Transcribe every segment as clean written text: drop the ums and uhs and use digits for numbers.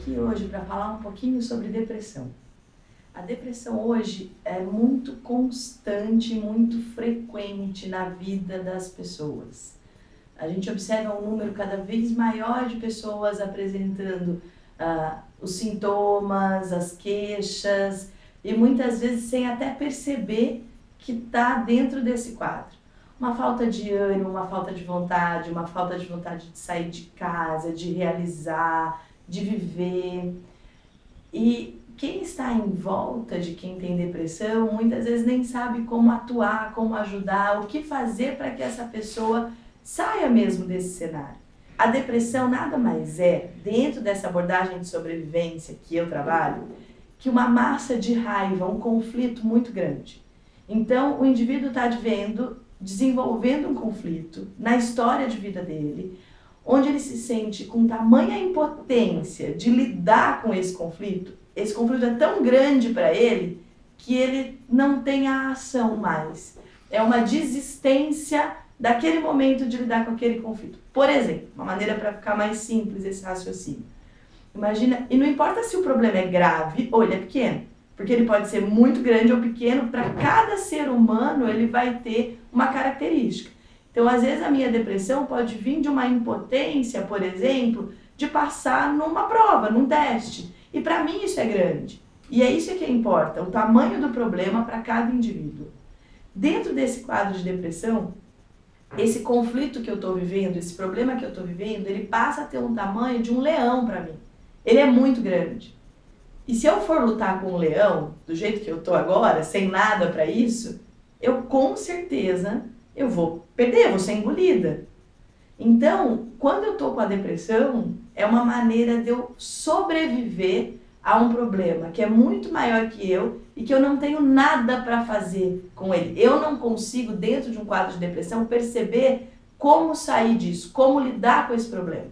aqui hoje para falar um pouquinho sobre depressão. A depressão hoje é muito constante, muito frequente na vida das pessoas. A gente observa um número cada vez maior de pessoas apresentando os sintomas, as queixas, e muitas vezes sem até perceber que está dentro desse quadro. Uma falta de ânimo, uma falta de vontade de sair de casa, de realizar, de viver. E quem está em volta de quem tem depressão, muitas vezes nem sabe como atuar, como ajudar, o que fazer para que essa pessoa saia mesmo desse cenário. A depressão nada mais é, dentro dessa abordagem de sobrevivência que eu trabalho, que uma massa de raiva, um conflito muito grande. Então, o indivíduo está desenvolvendo um conflito na história de vida dele, onde ele se sente com tamanha impotência de lidar com esse conflito é tão grande para ele que ele não tem a ação mais. É uma desistência daquele momento de lidar com aquele conflito. Por exemplo, uma maneira para ficar mais simples esse raciocínio. Imagina, e não importa se o problema é grave ou ele é pequeno, porque ele pode ser muito grande ou pequeno, para cada ser humano ele vai ter uma característica. Então, às vezes a minha depressão pode vir de uma impotência, por exemplo, de passar numa prova, num teste. E para mim isso é grande. E é isso que importa, o tamanho do problema para cada indivíduo. Dentro desse quadro de depressão, esse conflito que eu estou vivendo, esse problema que eu estou vivendo, ele passa a ter um tamanho de um leão para mim. Ele é muito grande. E se eu for lutar com um leão, do jeito que eu estou agora, sem nada para isso, eu com certeza eu vou perder, vou ser engolida. Então, quando eu estou com a depressão, é uma maneira de eu sobreviver a um problema que é muito maior que eu e que eu não tenho nada para fazer com ele. Eu não consigo, dentro de um quadro de depressão, perceber como sair disso, como lidar com esse problema.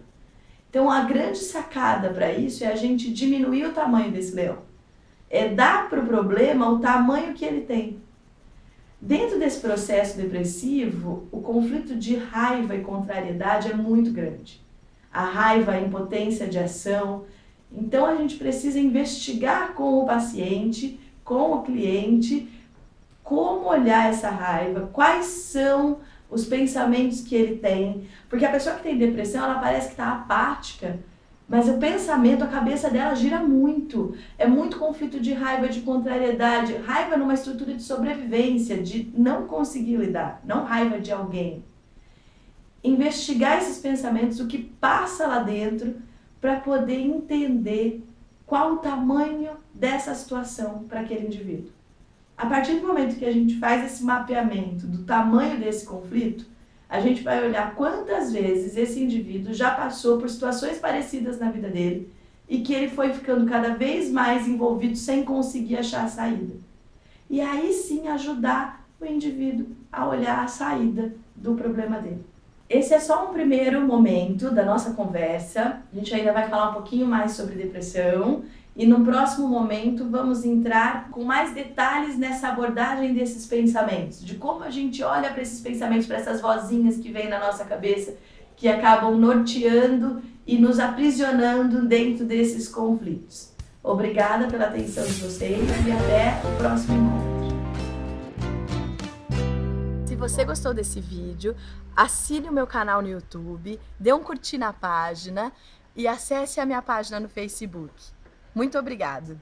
Então, a grande sacada para isso é a gente diminuir o tamanho desse leão. É dar para o problema o tamanho que ele tem. Dentro desse processo depressivo, o conflito de raiva e contrariedade é muito grande. A raiva, a impotência de ação. Então, a gente precisa investigar com o paciente, com o cliente, como olhar essa raiva, quais são os pensamentos que ele tem. Porque a pessoa que tem depressão, ela parece que está apática, mas o pensamento, a cabeça dela gira muito. É muito conflito de raiva, de contrariedade. Raiva numa estrutura de sobrevivência, de não conseguir lidar, não raiva de alguém. Investigar esses pensamentos, o que passa lá dentro, para poder entender qual o tamanho dessa situação para aquele indivíduo. A partir do momento que a gente faz esse mapeamento do tamanho desse conflito, a gente vai olhar quantas vezes esse indivíduo já passou por situações parecidas na vida dele e que ele foi ficando cada vez mais envolvido sem conseguir achar a saída. E aí sim ajudar o indivíduo a olhar a saída do problema dele. Esse é só um primeiro momento da nossa conversa. A gente ainda vai falar um pouquinho mais sobre depressão e no próximo momento vamos entrar com mais detalhes nessa abordagem desses pensamentos, de como a gente olha para esses pensamentos, para essas vozinhas que vêm na nossa cabeça, que acabam norteando e nos aprisionando dentro desses conflitos. Obrigada pela atenção de vocês e até o próximo encontro. Se você gostou desse vídeo, assine o meu canal no YouTube, dê um curtir na página e acesse a minha página no Facebook. Muito obrigada!